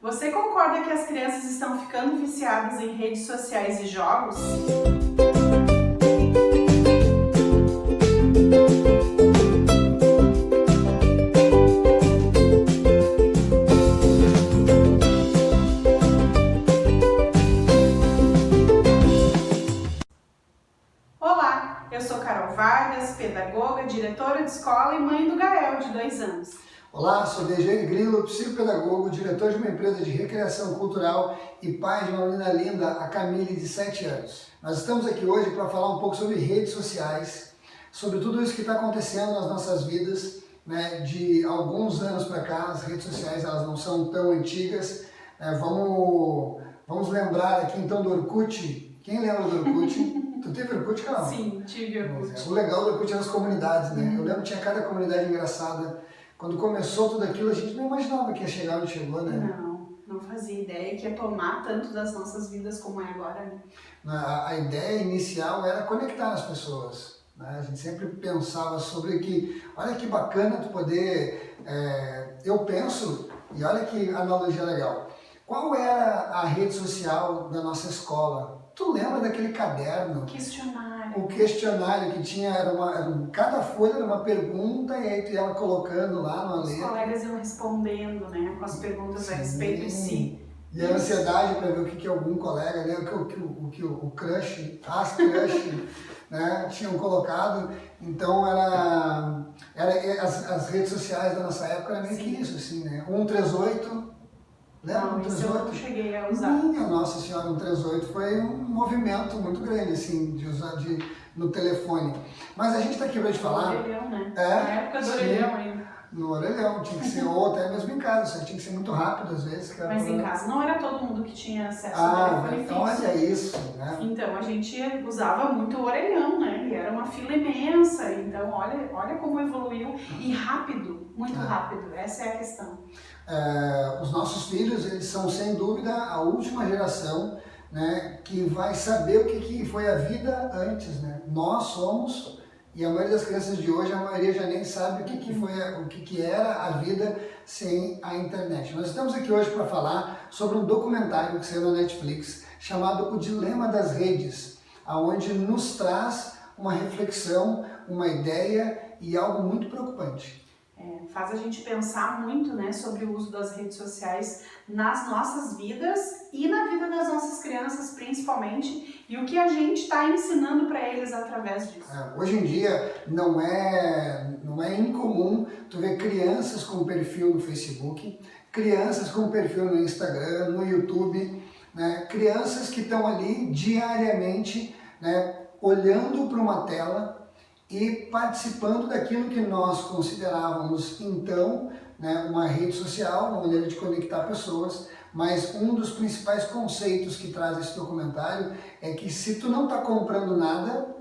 Você concorda que as crianças estão ficando viciadas em redes sociais e jogos? Olá, eu sou Carol Vargas, pedagoga, diretora de escola e mãe do Gael, de 2 anos. Olá, sou Dejaine Grillo, psicopedagogo, diretor de uma empresa de recreação cultural e pai de uma menina linda, a Camille, de 7 anos. Nós estamos aqui hoje para falar um pouco sobre redes sociais, sobre tudo isso que está acontecendo nas nossas vidas, né? De alguns anos para cá, as redes sociais elas não são tão antigas. Vamos lembrar aqui então do Orkut. Quem lembra do Orkut? Tu teve Orkut, Carol? Sim, tive Orkut. O legal do Orkut eram as comunidades, né? Eu lembro que tinha cada comunidade engraçada. Quando começou tudo aquilo, a gente não imaginava que ia chegar onde chegou, né? Não fazia ideia que ia tomar tanto das nossas vidas como é agora, né? A ideia inicial era conectar as pessoas, né? A gente sempre pensava sobre que, olha que bacana tu poder... eu penso, e olha que analogia legal, qual era a rede social da nossa escola? Tu lembra daquele caderno? Questionário. O questionário que tinha, cada folha era uma pergunta e aí tu ia colocando lá no Os colegas iam respondendo, né, com as perguntas a respeito de si. E a ansiedade para ver o que algum colega, né, o que o crush, as crush, né, tinham colocado. Então as redes sociais da nossa época era meio que isso, assim, né? 138. Lembra? Não, isso eu não cheguei a usar. Minha Nossa Senhora, 138 foi um movimento muito grande, assim, de usar no telefone. Mas a gente está aqui para te falar... No orelhão, né? Na época do orelhão ainda. No orelhão, tinha que ser, ou até mesmo em casa, só que tinha que ser muito rápido às vezes. Mas em casa não era todo mundo que tinha acesso ao telefone fixo. Então olha isso, né? Então a gente usava muito o orelhão, né? E era uma fila imensa, então olha como evoluiu e rápido, muito rápido, essa é a questão. Os nossos filhos, eles são sem dúvida a última geração, né, que vai saber o que foi a vida antes, né? Nós somos, e a maioria das crianças de hoje, a maioria já nem sabe o que era a vida sem a internet. Nós estamos aqui hoje para falar sobre um documentário que saiu na Netflix chamado O Dilema das Redes, onde nos traz uma reflexão, uma ideia e algo muito preocupante. Faz a gente pensar muito, né, sobre o uso das redes sociais nas nossas vidas e na vida das nossas crianças principalmente, e o que a gente está ensinando para eles através disso. Hoje em dia não é incomum tu ver crianças com perfil no Facebook, crianças com perfil no Instagram, no YouTube, né, crianças que estão ali diariamente, né, olhando para uma tela e participando daquilo que nós considerávamos então, né, uma rede social, uma maneira de conectar pessoas, mas um dos principais conceitos que traz esse documentário é que se tu não está comprando nada,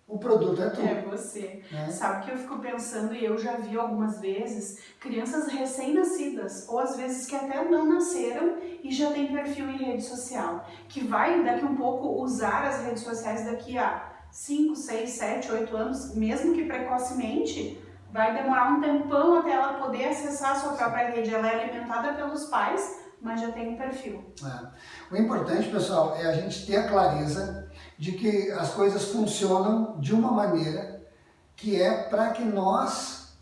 o produto é tu. É você. Né? Sabe que eu fico pensando, e eu já vi algumas vezes, crianças recém-nascidas, ou às vezes que até não nasceram e já tem perfil em rede social, que vai daqui um pouco usar as redes sociais daqui a 5, 6, 7, 8 anos, mesmo que precocemente, vai demorar um tempão até ela poder acessar a sua própria rede. Ela é alimentada pelos pais, mas já tem um perfil. O importante, pessoal, é a gente ter a clareza de que as coisas funcionam de uma maneira que é para que nós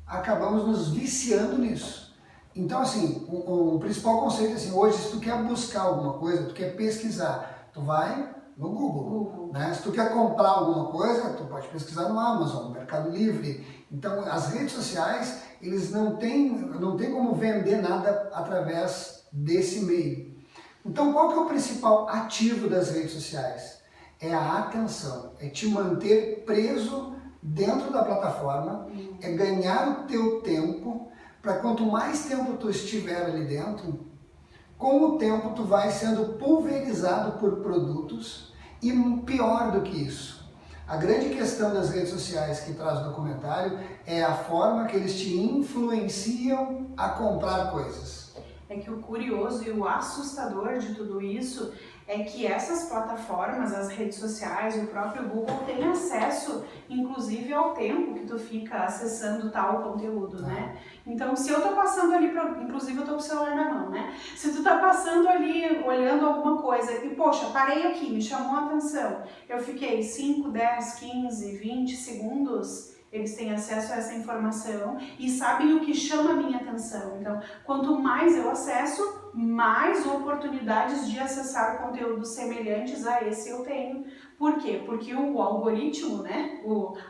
acabamos nos viciando nisso. Então, assim, o principal conceito é assim, hoje, se tu quer buscar alguma coisa, tu quer pesquisar, tu vai no Google. Né? Se tu quer comprar alguma coisa, tu pode pesquisar no Amazon, no Mercado Livre. Então, as redes sociais, eles não tem como vender nada através desse meio. Então, qual que é o principal ativo das redes sociais? É a atenção, é te manter preso dentro da plataforma, é ganhar o teu tempo, para quanto mais tempo tu estiver ali dentro, com o tempo tu vai sendo pulverizado por produtos e pior do que isso. A grande questão das redes sociais que traz o documentário é a forma que eles te influenciam a comprar coisas. É que o curioso e o assustador de tudo isso é que essas plataformas, as redes sociais, o próprio Google tem acesso, inclusive, ao tempo que tu fica acessando tal conteúdo, né? Então, se eu tô passando ali, inclusive eu tô com o celular na mão, né? Se tu tá passando ali, olhando alguma coisa e, poxa, parei aqui, me chamou a atenção, eu fiquei 5, 10, 15, 20 segundos, eles têm acesso a essa informação e sabem o que chama a minha atenção. Então, quanto mais eu acesso, mais oportunidades de acessar conteúdos semelhantes a esse eu tenho. Por quê? Porque o algoritmo, né,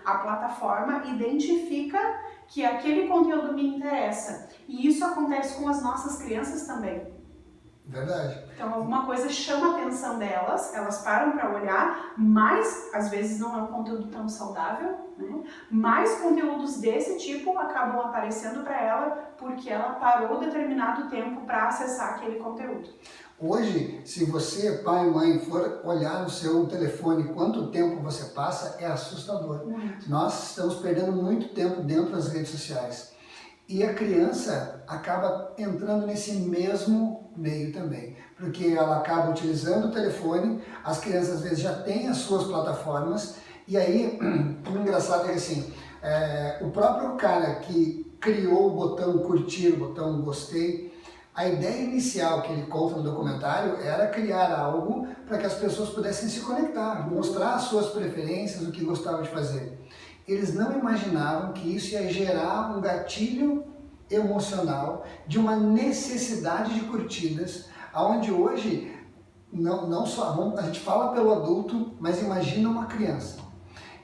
a plataforma, identifica que aquele conteúdo me interessa. E isso acontece com as nossas crianças também. Verdade. Então alguma coisa chama a atenção delas, elas param para olhar, mas às vezes não é um conteúdo tão saudável, né? Mais conteúdos desse tipo acabam aparecendo para ela porque ela parou determinado tempo para acessar aquele conteúdo. Hoje, se você, pai e mãe, for olhar no seu telefone quanto tempo você passa, é assustador. Nós estamos perdendo muito tempo dentro das redes sociais. E a criança acaba entrando nesse mesmo meio também, porque ela acaba utilizando o telefone, as crianças às vezes já têm as suas plataformas, e aí o engraçado é que assim, o próprio cara que criou o botão curtir, o botão gostei, a ideia inicial que ele conta no documentário era criar algo para que as pessoas pudessem se conectar, mostrar as suas preferências, o que gostavam de fazer. Eles não imaginavam que isso ia gerar um gatilho emocional de uma necessidade de curtidas, aonde hoje não só a gente fala pelo adulto, mas imagina uma criança.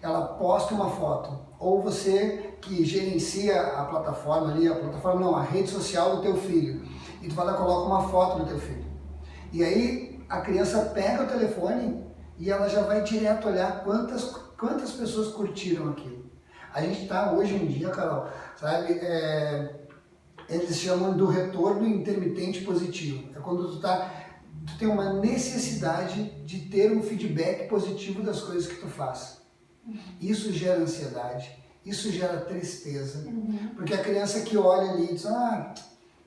Ela posta uma foto, ou você que gerencia a plataforma ali, a rede social do teu filho, e tu vai lá e coloca uma foto do teu filho. E aí a criança pega o telefone e ela já vai direto olhar quantas pessoas curtiram aquilo. A gente está hoje em dia, Carol, sabe, eles chamam do retorno intermitente positivo. É quando tu tem uma necessidade de ter um feedback positivo das coisas que tu faz. Isso gera ansiedade, isso gera tristeza, porque a criança que olha ali e diz,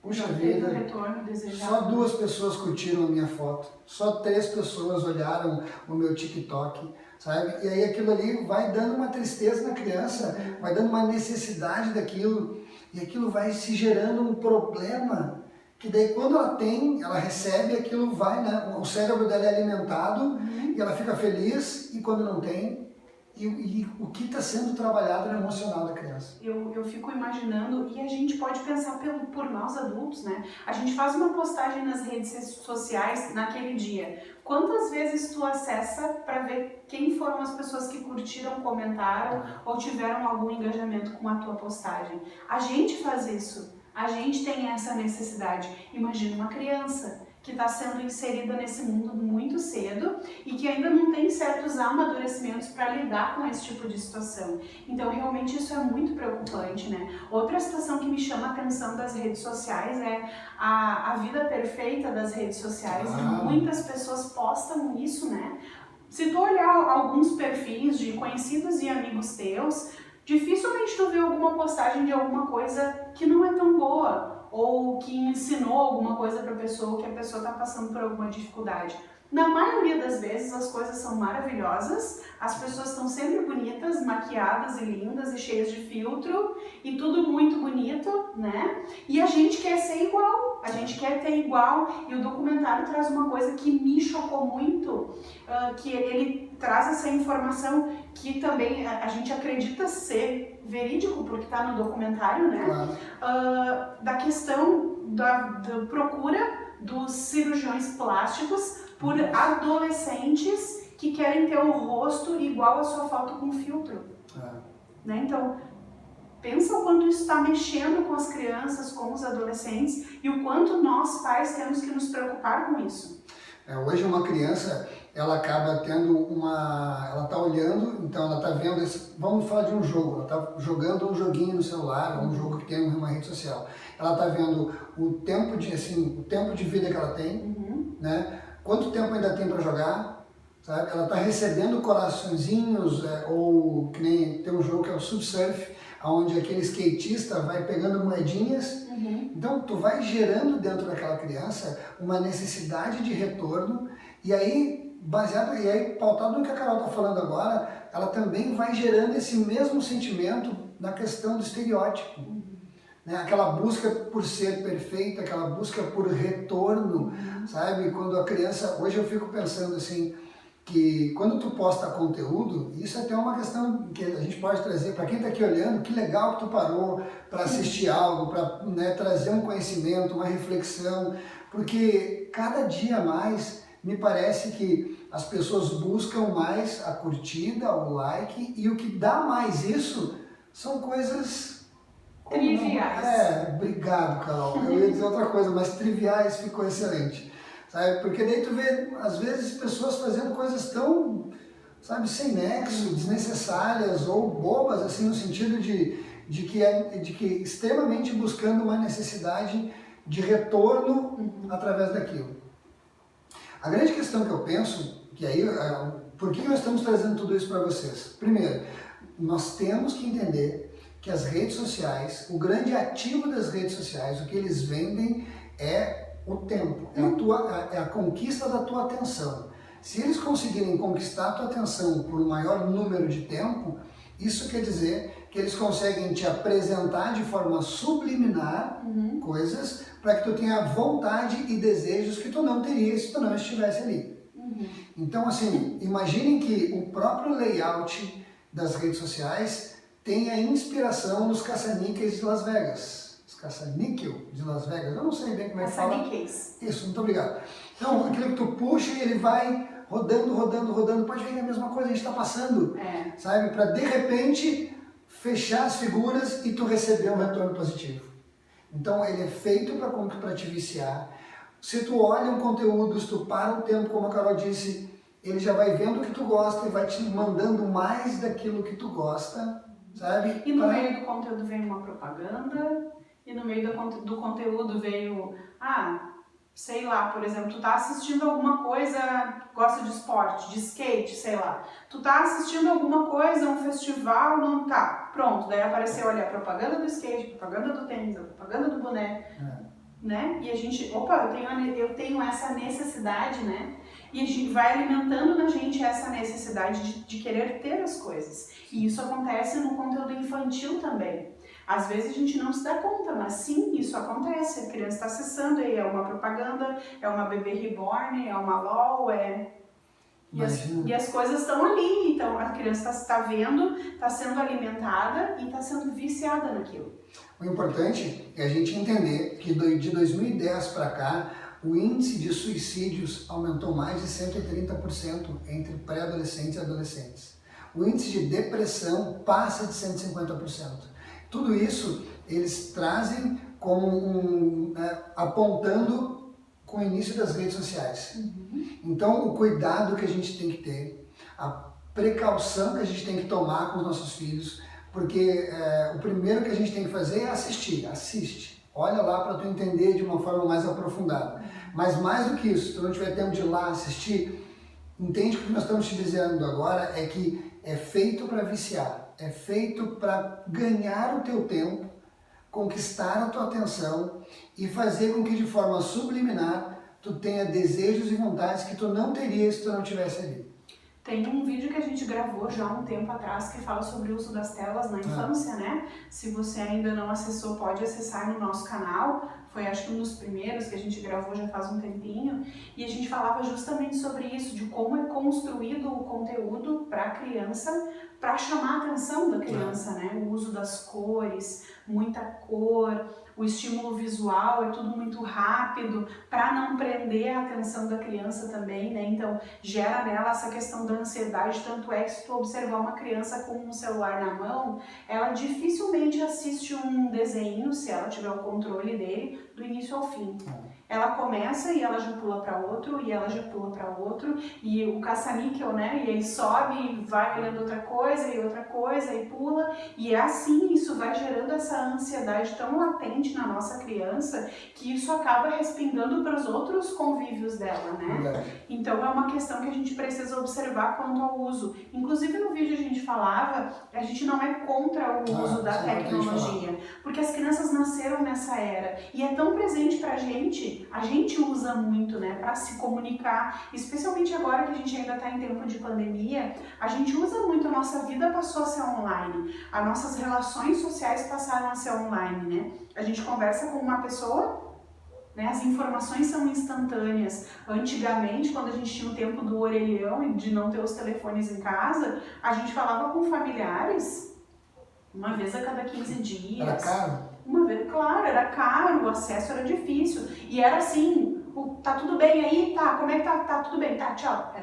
puxa vida, só 2 pessoas curtiram a minha foto, só 3 pessoas olharam o meu TikTok, sabe? E aí aquilo ali vai dando uma tristeza na criança, vai dando uma necessidade daquilo, e aquilo vai se gerando um problema, que daí quando ela recebe, aquilo vai, né? O cérebro dela é alimentado, e ela fica feliz, e quando não tem, e o que está sendo trabalhado no emocional da criança. Eu fico imaginando, e a gente pode pensar por nós adultos, né? A gente faz uma postagem nas redes sociais naquele dia. Quantas vezes tu acessa para ver quem foram as pessoas que curtiram, comentaram ou tiveram algum engajamento com a tua postagem? A gente faz isso, a gente tem essa necessidade. Imagina uma criança que está sendo inserida nesse mundo muito cedo e que ainda não tem certos amadurecimentos para lidar com esse tipo de situação. Então, realmente, isso é muito preocupante, né? Outra situação que me chama a atenção das redes sociais é a vida perfeita das redes sociais. Muitas pessoas postam isso, né? Se tu olhar alguns perfis de conhecidos e amigos teus, dificilmente tu vê alguma postagem de alguma coisa que não é tão boa, ou que ensinou alguma coisa para a pessoa, que a pessoa está passando por alguma dificuldade. Na maioria das vezes as coisas são maravilhosas, as pessoas estão sempre bonitas, maquiadas e lindas e cheias de filtro e tudo muito bonito, né? E a gente quer ser igual, a gente quer ter igual, e o documentário traz uma coisa que me chocou muito, que ele traz essa informação que também a gente acredita ser verídico, porque está no documentário, né? Claro. Da questão da procura dos cirurgiões plásticos por adolescentes que querem ter o rosto igual à sua foto com filtro. Né? Então, pensa o quanto isso está mexendo com as crianças, com os adolescentes, e o quanto nós, pais, temos que nos preocupar com isso. Hoje uma criança, ela acaba tendo ela está olhando, então ela está vendo, vamos falar de um jogo, ela está jogando um joguinho no celular, um jogo que tem uma rede social. Ela está vendo o tempo de vida que ela tem, né? Quanto tempo ainda tem para jogar, sabe? Ela está recebendo coraçõezinhos, ou que nem tem um jogo que é o Subsurf, onde aquele skatista vai pegando moedinhas. Então, tu vai gerando dentro daquela criança uma necessidade de retorno, e aí, pautado no que a Carol está falando agora, ela também vai gerando esse mesmo sentimento na questão do estereótipo. Né? Aquela busca por ser perfeita, aquela busca por retorno, sabe? Quando a criança... Hoje eu fico pensando assim, que quando tu posta conteúdo, isso é até uma questão que a gente pode trazer para quem está aqui olhando, que legal que tu parou para assistir algo, para, né, trazer um conhecimento, uma reflexão, porque cada dia mais me parece que as pessoas buscam mais a curtida, o like, e o que dá mais isso são coisas... triviais. Obrigado, Carol. Eu ia dizer outra coisa, mas triviais ficou excelente. Sabe? Porque daí tu vê, às vezes, pessoas fazendo coisas tão, sabe, sem nexo, desnecessárias ou bobas, assim, no sentido de que extremamente buscando uma necessidade de retorno através daquilo. A grande questão que eu penso, que aí, por que nós estamos trazendo tudo isso para vocês? Primeiro, nós temos que entender que as redes sociais, o grande ativo das redes sociais, o que eles vendem é o tempo, é a conquista da tua atenção. Se eles conseguirem conquistar a tua atenção por um maior número de tempo, isso quer dizer que eles conseguem te apresentar de forma subliminar coisas para que tu tenha vontade e desejos que tu não teria se tu não estivesse ali. Então, assim, imaginem que o próprio layout das redes sociais tem a inspiração nos caça-níqueis de Las Vegas. Caça-níquel de Las Vegas, eu não sei bem como é que fala. Caça-níqueis. Isso, muito obrigado. Então, aquilo que tu puxa e ele vai rodando, pode ver que é a mesma coisa, a gente está passando, sabe? Para de repente fechar as figuras e tu receber um retorno positivo. Então, ele é feito para te viciar. Se tu olha um conteúdo, se tu para um tempo, como a Carol disse, ele já vai vendo o que tu gosta e vai te mandando mais daquilo que tu gosta, sabe? E no meio do conteúdo vem uma propaganda. E no meio do conteúdo veio, sei lá, por exemplo, tu tá assistindo alguma coisa, gosta de esporte, de skate, sei lá. Tu tá assistindo alguma coisa, um festival, não tá. Pronto, daí apareceu, olha, a propaganda do skate, a propaganda do tênis, a propaganda do boné, né? E a gente, eu tenho essa necessidade, né? E a gente vai alimentando na gente essa necessidade de querer ter as coisas. E isso acontece no conteúdo infantil também. Às vezes a gente não se dá conta, mas sim, isso acontece. A criança está acessando, e é uma propaganda, é uma bebê reborn, é uma LOL, e as coisas estão ali. Então a criança está vendo, está sendo alimentada e está sendo viciada naquilo. O importante é a gente entender que de 2010 para cá, o índice de suicídios aumentou mais de 130% entre pré-adolescentes e adolescentes. O índice de depressão passa de 150%. Tudo isso eles trazem como apontando com o início das redes sociais. Então, o cuidado que a gente tem que ter, a precaução que a gente tem que tomar com os nossos filhos, porque o primeiro que a gente tem que fazer é assiste. Olha lá para tu entender de uma forma mais aprofundada. Mas mais do que isso, se tu não tiver tempo de ir lá assistir, entende que o que nós estamos te dizendo agora é que é feito para viciar. É feito para ganhar o teu tempo, conquistar a tua atenção e fazer com que de forma subliminar tu tenha desejos e vontades que tu não teria se tu não estivesse ali. Tem um vídeo que a gente gravou já há um tempo atrás que fala sobre o uso das telas na infância, né? Se você ainda não acessou, pode acessar no nosso canal. Foi acho que um dos primeiros que a gente gravou já faz um tempinho. E a gente falava justamente sobre isso, de como é construído o conteúdo para a criança, para chamar a atenção da criança, né? O uso das cores, muita cor, o estímulo visual, é tudo muito rápido, para não prender a atenção da criança também, né? Então, gera nela essa questão da ansiedade, tanto é que se tu observar uma criança com um celular na mão, ela dificilmente assiste um desenho, se ela tiver o controle dele, do início ao fim. ela começa e ela já pula para outro, e ela já pula para outro, e o caça-níquel, né? E aí sobe e vai olhando outra coisa, e pula. E é assim, isso vai gerando essa ansiedade tão latente na nossa criança, que isso acaba respingando para os outros convívios dela, né? Então é uma questão que a gente precisa observar quanto ao uso. Inclusive no vídeo a gente falava, a gente não é contra o uso da tecnologia, porque as crianças nasceram nessa era e é tão presente pra gente, a gente usa muito, né, para se comunicar, especialmente agora que a gente ainda está em tempo de pandemia, a gente usa muito, a nossa vida passou a ser online, as nossas relações sociais passaram a ser online, né? A gente conversa com uma pessoa, né, as informações são instantâneas. Antigamente, quando a gente tinha o tempo do orelhão e de não ter os telefones em casa, a gente falava com familiares uma vez a cada 15 dias. Era caro? Uma vez, claro, era caro, o acesso era difícil. E era assim, tá tudo bem aí? Tá, como é que tá? Tá tudo bem, tá, tchau.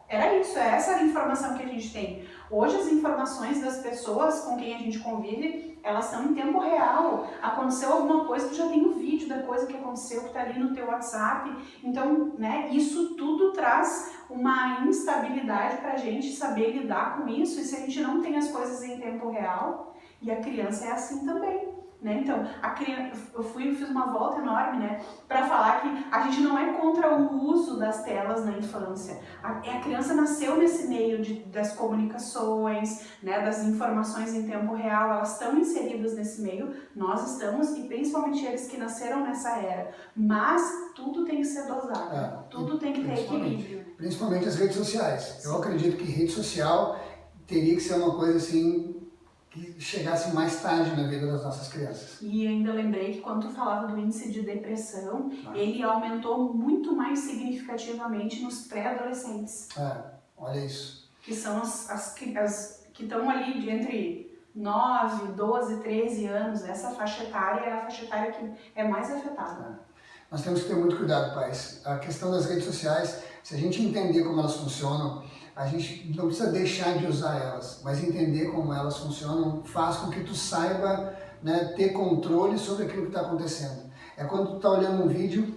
Era isso, essa era a informação que a gente tem. Hoje as informações das pessoas com quem a gente convive, elas estão em tempo real. Aconteceu alguma coisa, tu já tem o vídeo da coisa que aconteceu, que tá ali no teu WhatsApp. Então, né, isso tudo traz uma instabilidade pra gente saber lidar com isso. E se a gente não tem as coisas em tempo real, e a criança é assim também. Né? Então, a criança, eu fiz uma volta enorme, né, para falar que a gente não é contra o uso das telas na infância. A criança nasceu nesse meio das comunicações, né, das informações em tempo real, elas estão inseridas nesse meio, nós estamos, e principalmente eles que nasceram nessa era. Mas tudo tem que ser dosado, tudo tem que ter equilíbrio. Principalmente as redes sociais. Eu acredito que rede social teria que ser uma coisa assim, que chegasse mais tarde na vida das nossas crianças. E ainda lembrei que quando tu falava do índice de depressão, ele aumentou muito mais significativamente nos pré-adolescentes. Olha isso. Que são as que estão ali de entre 9, 12, 13 anos. Essa faixa etária é a faixa etária que é mais afetada. Nós temos que ter muito cuidado, pais. A questão das redes sociais, se a gente entender como elas funcionam, a gente não precisa deixar de usar elas, mas entender como elas funcionam faz com que tu saiba, né, ter controle sobre aquilo que está acontecendo. É quando tu está olhando um vídeo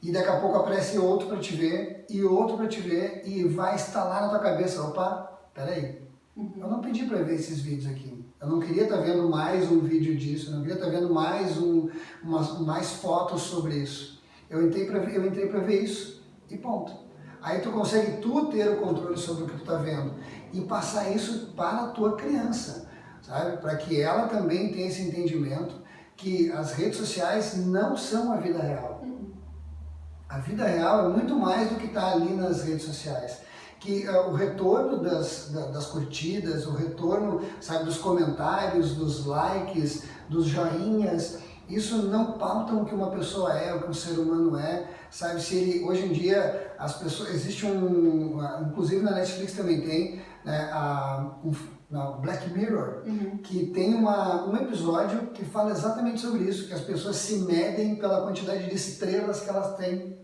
e daqui a pouco aparece outro para te ver e outro para te ver e vai instalar na tua cabeça, opa, peraí, eu não pedi para ver esses vídeos aqui. Eu não queria estar vendo mais um vídeo disso, eu não queria estar vendo mais fotos sobre isso. Eu entrei para ver isso e ponto. Aí tu consegue ter o controle sobre o que tu está vendo e passar isso para a tua criança, sabe? Para que ela também tenha esse entendimento que as redes sociais não são a vida real. A vida real é muito mais do que está ali nas redes sociais. Que o retorno das curtidas, o retorno, sabe, dos comentários, dos likes, dos joinhas, isso não pauta o que uma pessoa é, o que um ser humano é, sabe? Se ele, hoje em dia, as pessoas, existe inclusive na Netflix também tem, né, na Black Mirror, que tem um episódio que fala exatamente sobre isso, que as pessoas se medem pela quantidade de estrelas que elas têm.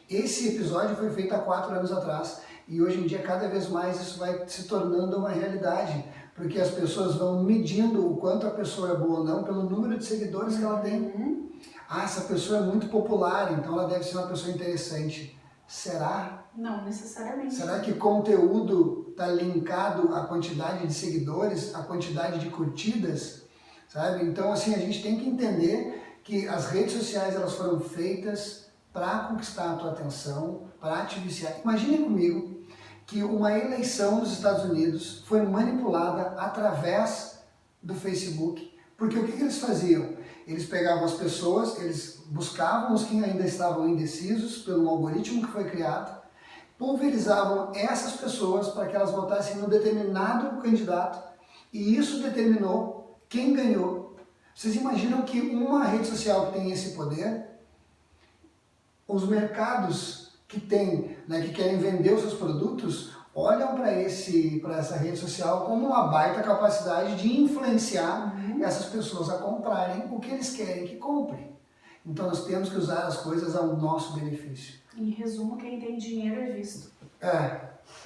Esse episódio foi feito há 4 anos atrás e hoje em dia cada vez mais isso vai se tornando uma realidade, porque as pessoas vão medindo o quanto a pessoa é boa ou não pelo número de seguidores que ela tem. Essa pessoa é muito popular, então ela deve ser uma pessoa interessante. Será? Não necessariamente. Será que conteúdo está linkado à quantidade de seguidores, à quantidade de curtidas? Sabe? Então, assim, a gente tem que entender que as redes sociais elas foram feitas para conquistar a tua atenção, para te viciar. Imagine comigo que uma eleição nos Estados Unidos foi manipulada através do Facebook. Porque o que eles faziam? Eles pegavam as pessoas, eles buscavam os que ainda estavam indecisos pelo algoritmo que foi criado, pulverizavam essas pessoas para que elas votassem num determinado candidato e isso determinou quem ganhou. Vocês imaginam que uma rede social que tem esse poder, os mercados que têm, né, que querem vender os seus produtos, olham para essa rede social como uma baita capacidade de influenciar essas pessoas a comprarem o que eles querem que comprem. Então nós temos que usar as coisas ao nosso benefício. Em resumo, quem tem dinheiro é visto.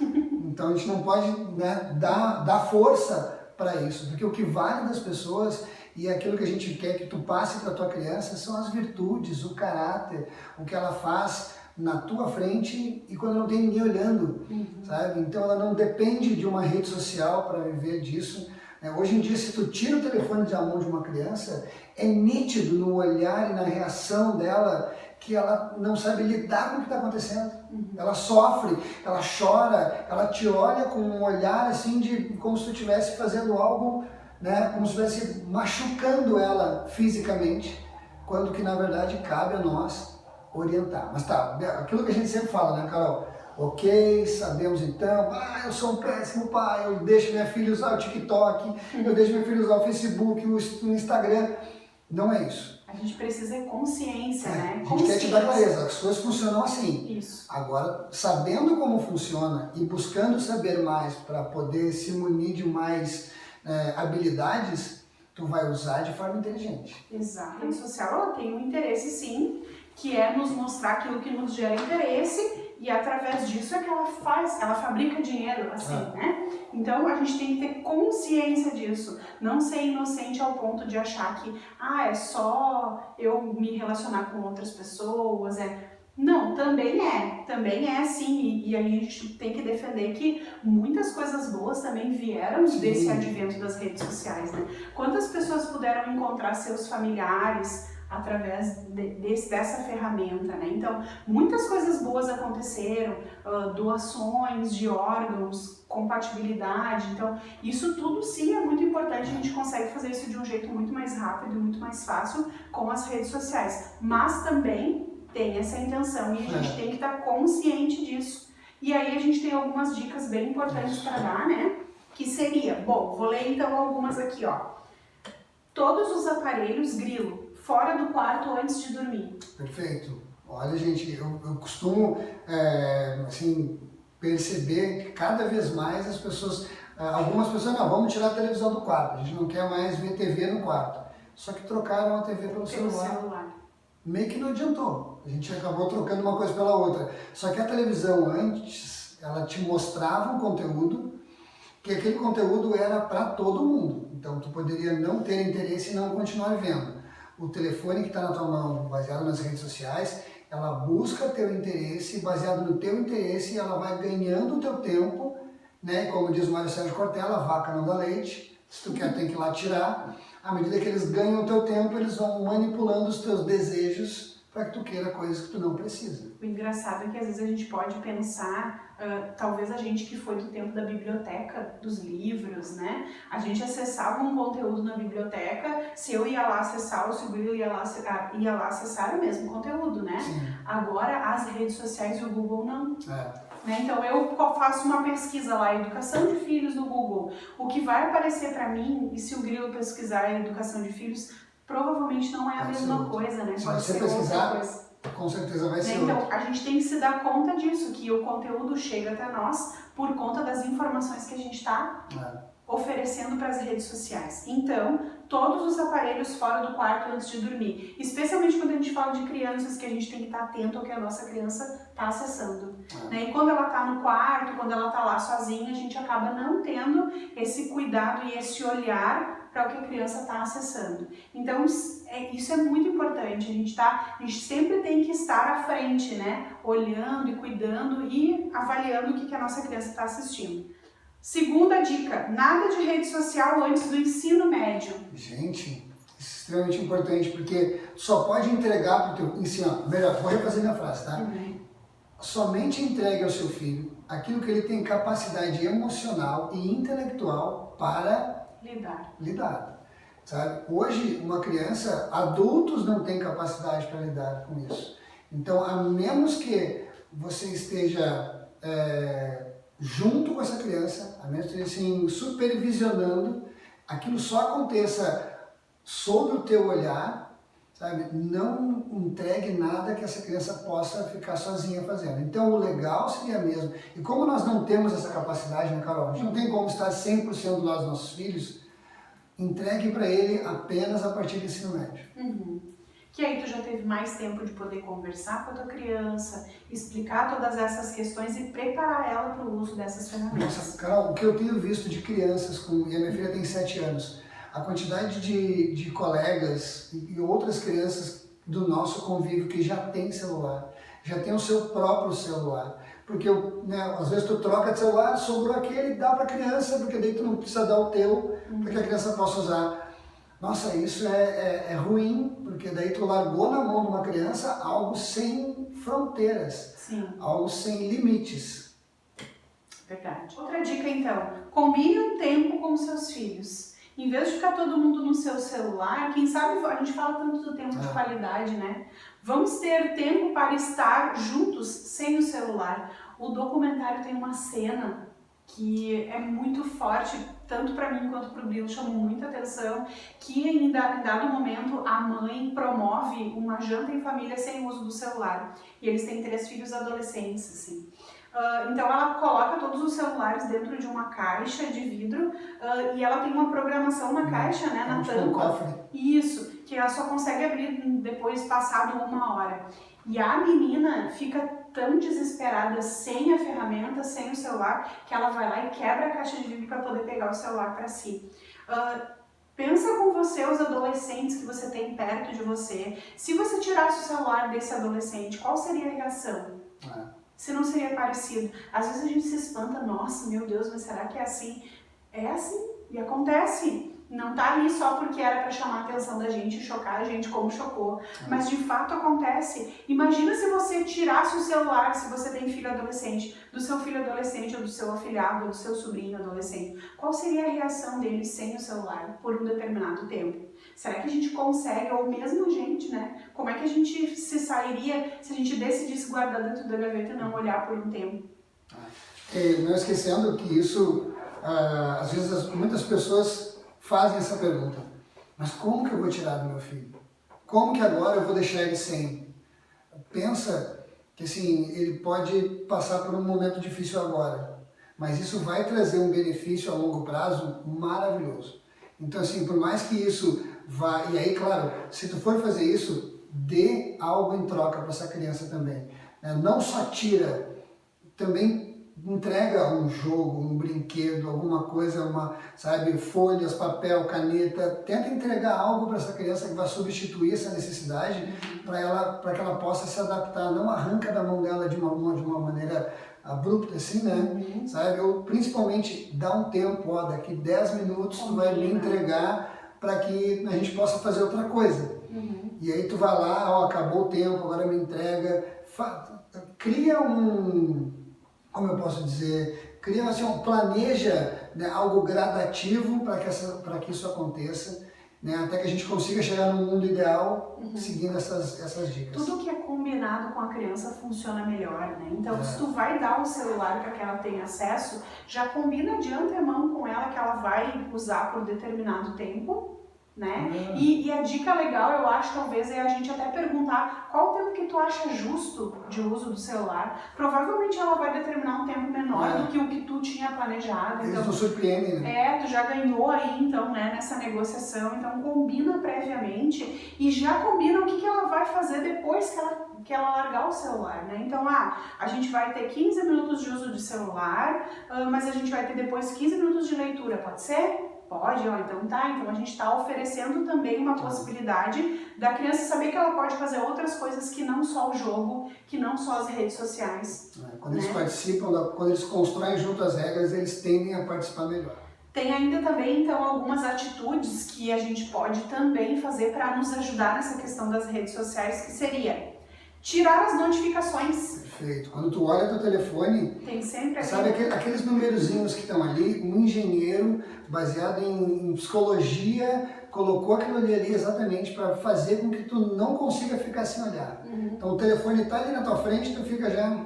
Então a gente não pode, né, dar força para isso, porque o que vale das pessoas E aquilo que a gente quer que tu passe para tua criança são as virtudes, o caráter, o que ela faz na tua frente e quando não tem ninguém olhando, sabe? Então ela não depende de uma rede social para viver disso. Hoje em dia, se tu tira o telefone da mão de uma criança, é nítido no olhar e na reação dela que ela não sabe lidar com o que está acontecendo. Ela sofre, ela chora, ela te olha com um olhar assim de como se tu estivesse fazendo algo, né, como se estivesse machucando ela fisicamente, quando que na verdade cabe a nós orientar. Mas tá, aquilo que a gente sempre fala, né, Carol? Ok, sabemos então, eu sou um péssimo pai, eu deixo minha filha usar o TikTok, eu deixo minha filha usar o Facebook, o Instagram. Não é isso. A gente precisa de consciência, né? A gente quer te dar clareza, as coisas funcionam assim. Isso. Agora, sabendo como funciona e buscando saber mais para poder se munir de mais habilidades, tu vai usar de forma inteligente. Exato. A rede social ela tem um interesse sim, que é nos mostrar aquilo que nos gera interesse e através disso é que ela fabrica dinheiro, assim, né? Então a gente tem que ter consciência disso, não ser inocente ao ponto de achar que é só eu me relacionar com outras pessoas, Não, também é sim, e aí a gente tem que defender que muitas coisas boas também vieram desse advento das redes sociais, né? Quantas pessoas puderam encontrar seus familiares através dessa ferramenta, né? Então, muitas coisas boas aconteceram, doações de órgãos, compatibilidade, então, isso tudo sim é muito importante, a gente consegue fazer isso de um jeito muito mais rápido e muito mais fácil com as redes sociais, mas também tem essa intenção e a gente tem que estar consciente disso. E aí a gente tem algumas dicas bem importantes para dar, né? Que seria, bom, vou ler então algumas aqui, ó. Todos os aparelhos grilo fora do quarto antes de dormir. Perfeito. Olha, gente, eu costumo assim, perceber que cada vez mais as pessoas, algumas pessoas, não, vamos tirar a televisão do quarto, a gente não quer mais ver TV no quarto. Só que trocaram a TV pelo celular. Meio que não adiantou. A gente acabou trocando uma coisa pela outra. Só que a televisão antes, ela te mostrava um conteúdo, que aquele conteúdo era para todo mundo. Então tu poderia não ter interesse e não continuar vendo. O telefone que está na tua mão, baseado nas redes sociais, ela busca teu interesse, baseado no teu interesse, ela vai ganhando o teu tempo, né? Como diz o Mário Sérgio Cortella, a vaca não dá leite, se tu quer tem que ir lá tirar. À medida que eles ganham o teu tempo, eles vão manipulando os teus desejos para que tu queira coisas que tu não precisa. O engraçado é que às vezes a gente pode pensar, talvez a gente que foi do tempo da biblioteca, dos livros, né? A gente acessava um conteúdo na biblioteca, se eu ia lá acessar, ou se o Grilo ia lá acessar, era o mesmo conteúdo, né? Sim. Agora as redes sociais e o Google não. Né? Então eu faço uma pesquisa lá, educação de filhos no Google. O que vai aparecer para mim, e se o Grilo pesquisar educação de filhos, provavelmente não é a mesma coisa, né? Se pode você ser pesquisar, outra coisa. Com certeza vai ser Então, outro. a gente tem que se dar conta disso, que o conteúdo chega até nós por conta das informações que a gente está oferecendo para as redes sociais. Então, todos os aparelhos fora do quarto antes de dormir, especialmente quando a gente fala de crianças, que a gente tem que estar atento ao que a nossa criança está acessando. Né? E quando ela está no quarto, quando ela está lá sozinha, a gente acaba não tendo esse cuidado e esse olhar para o que a criança está acessando. Então, isso é muito importante, a gente sempre tem que estar à frente, né? Olhando e cuidando e avaliando o que a nossa criança está assistindo. Segunda dica, nada de rede social antes do ensino médio. Gente, isso é extremamente importante, porque só pode entregar para o teu ensino. Melhor, vou refazer minha frase, tá? Somente entregue ao seu filho aquilo que ele tem capacidade emocional e intelectual para lidar. Sabe? Hoje, uma criança, adultos não têm capacidade para lidar com isso. Então, a menos que você esteja junto com essa criança, a menos que esteja assim, supervisionando, aquilo só aconteça sob o teu olhar, sabe? Não entregue nada que essa criança possa ficar sozinha fazendo. Então, o legal seria mesmo, e como nós não temos essa capacidade, né, Carol? A gente não tem como estar 100% do lado dos nossos filhos, entregue para ele apenas a partir do ensino médio. Que aí tu já teve mais tempo de poder conversar com a tua criança, explicar todas essas questões e preparar ela para o uso dessas ferramentas. Nossa, Carol, o que eu tenho visto de crianças, e a minha filha tem 7 anos, A quantidade de colegas e outras crianças do nosso convívio que já tem celular, já tem o seu próprio celular. Porque né, às vezes tu troca de celular, sobrou aquele, dá para a criança, porque daí tu não precisa dar o teu, para que a criança possa usar. Nossa, isso é ruim, porque daí tu largou na mão de uma criança algo sem fronteiras, Sim. Algo sem limites. Verdade. Outra dica então, combine um tempo com seus filhos. Em vez de ficar todo mundo no seu celular, quem sabe, a gente fala tanto do tempo de qualidade, né? Vamos ter tempo para estar juntos sem o celular. O documentário tem uma cena que é muito forte, tanto para mim quanto para o Bill, chamou muita atenção, que em dado momento a mãe promove uma janta em família sem uso do celular. E eles têm 3 filhos adolescentes, assim. Então ela coloca todos os celulares dentro de uma caixa de vidro e ela tem uma programação na caixa, né, na tampa. Isso, que ela só consegue abrir depois passado 1 hora. E a menina fica tão desesperada sem a ferramenta, sem o celular, que ela vai lá e quebra a caixa de vidro para poder pegar o celular para si. Pensa com você os adolescentes que você tem perto de você. Se você tirasse o celular desse adolescente, qual seria a reação? Se não seria parecido. Às vezes a gente se espanta, nossa, meu Deus, mas será que é assim? É assim, e acontece. Não tá ali só porque era para chamar a atenção da gente e chocar a gente como chocou, mas de fato acontece. Imagina se você tirasse o celular, se você tem filho adolescente, do seu filho adolescente ou do seu afilhado ou do seu sobrinho adolescente. Qual seria a reação dele sem o celular por um determinado tempo? Será que a gente consegue, ou mesmo a gente, né? Como é que a gente se sairia se a gente decidisse guardar dentro da gaveta e não olhar por um tempo? Não esquecendo que isso, às vezes muitas pessoas fazem essa pergunta, mas como que eu vou tirar do meu filho? Como que agora eu vou deixar ele sem? Pensa que assim, ele pode passar por um momento difícil agora, mas isso vai trazer um benefício a longo prazo maravilhoso. Então assim, por mais que isso vá, e aí claro, se tu for fazer isso, dê algo em troca para essa criança também. Não só tira, também entrega um jogo, um brinquedo, alguma coisa, sabe, folhas, papel, caneta, tenta entregar algo para essa criança que vai substituir essa necessidade para que ela possa se adaptar, não arranca da mão dela de uma maneira abrupta assim, né, sabe, ou principalmente dá um tempo, daqui 10 minutos tu vai me entregar para que a gente possa fazer outra coisa. E aí tu vai lá, acabou o tempo, agora me entrega, cria como eu posso dizer, cria assim, planeja, né, algo gradativo para que isso aconteça, né, até que a gente consiga chegar no mundo ideal seguindo essas dicas. Tudo que é combinado com a criança funciona melhor, né? Então, se tu vai dar o celular para que ela tenha acesso, já combina de antemão com ela que ela vai usar por determinado tempo, né? E a dica legal, eu acho, talvez, é a gente até perguntar qual o tempo que tu acha justo de uso do celular. Provavelmente ela vai determinar um tempo menor do que o que tu tinha planejado. Eles não surpreendem, né? Tu já ganhou aí, então, né, nessa negociação. Então, combina previamente e já combina o que ela vai fazer depois que ela largar o celular, né? Então, a gente vai ter 15 minutos de uso de celular, mas a gente vai ter depois 15 minutos de leitura, pode ser? Pode, então tá. Então a gente está oferecendo também uma possibilidade da criança saber que ela pode fazer outras coisas que não só o jogo, que não só as redes sociais. Quando eles participam, quando eles constroem junto as regras, eles tendem a participar melhor. Tem ainda também, então, algumas atitudes que a gente pode também fazer para nos ajudar nessa questão das redes sociais, que seria tirar as notificações. Perfeito. Quando tu olha teu telefone, tem sempre sabe aqueles numerozinhos que estão ali, um engenheiro baseado em psicologia colocou aquilo ali exatamente para fazer com que tu não consiga ficar sem olhar. Então o telefone está ali na tua frente, tu fica já,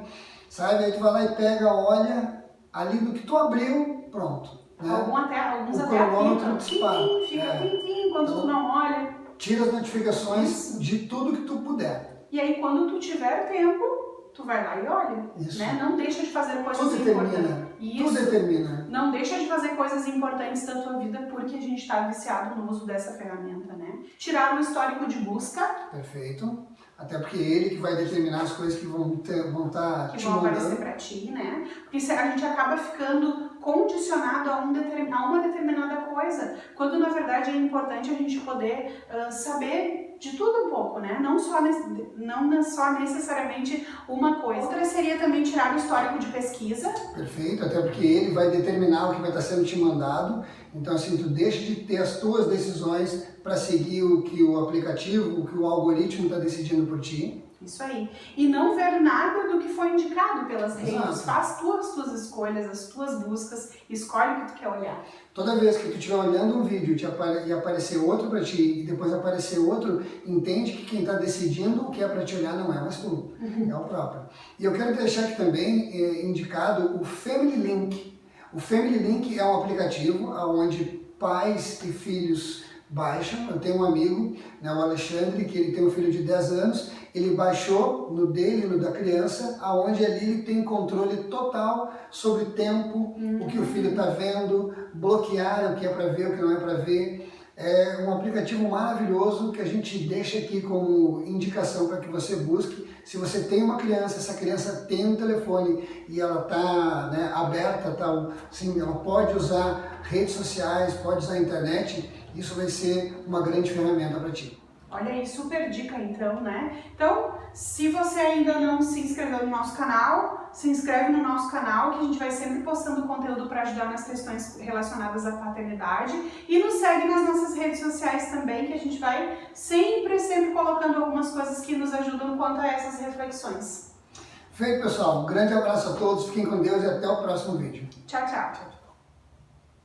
sabe, aí tu vai lá e pega, olha, ali do que tu abriu, pronto. Né? Alguns o até cronômetro dispara. Fica tintim quando tu não olha. Tira as notificações de tudo que tu puder. E aí quando tu tiver tempo, tu vai lá e olha, né? Não deixa de fazer coisas importantes. Tudo determina. Não deixa de fazer coisas importantes da tua vida porque a gente está viciado no uso dessa ferramenta, né? Tirar o histórico de busca. Perfeito. Até porque é ele que vai determinar as coisas que vão estar que vão aparecer para ti, né? Porque a gente acaba ficando condicionado a uma determinada coisa, quando na verdade é importante a gente poder saber de tudo um pouco, né? Não só necessariamente uma coisa. Outra seria também tirar o histórico de pesquisa. Perfeito, até porque ele vai determinar o que vai estar sendo te mandado. Então, assim, tu deixa de ter as tuas decisões para seguir o que o aplicativo, o que o algoritmo está decidindo por ti. Isso aí. E não ver nada do que foi indicado pelas redes. Exato. Faz as tuas escolhas, as tuas buscas, escolhe o que tu quer olhar. Toda vez que tu estiver olhando um vídeo e aparecer outro para ti e depois aparecer outro, entende que quem está decidindo o que é para te olhar não é mais tu, é o próprio. E eu quero deixar aqui também indicado o Family Link. O Family Link é um aplicativo onde pais e filhos baixam. Eu tenho um amigo, né, o Alexandre, que ele tem um filho de 10 anos, ele baixou no dele, no da criança, aonde ali ele tem controle total sobre o tempo, o que o filho está vendo, bloquear o que é para ver, o que não é para ver. É um aplicativo maravilhoso que a gente deixa aqui como indicação para que você busque. Se você tem uma criança, essa criança tem um telefone e ela está, né, aberta, assim, ela pode usar redes sociais, pode usar a internet, isso vai ser uma grande ferramenta para ti. Olha aí, super dica então, né? Então, se você ainda não se inscreveu no nosso canal, se inscreve no nosso canal, que a gente vai sempre postando conteúdo para ajudar nas questões relacionadas à paternidade. E nos segue nas nossas redes sociais também, que a gente vai sempre colocando algumas coisas que nos ajudam quanto a essas reflexões. Feito, pessoal. Um grande abraço a todos, fiquem com Deus e até o próximo vídeo. Tchau, tchau.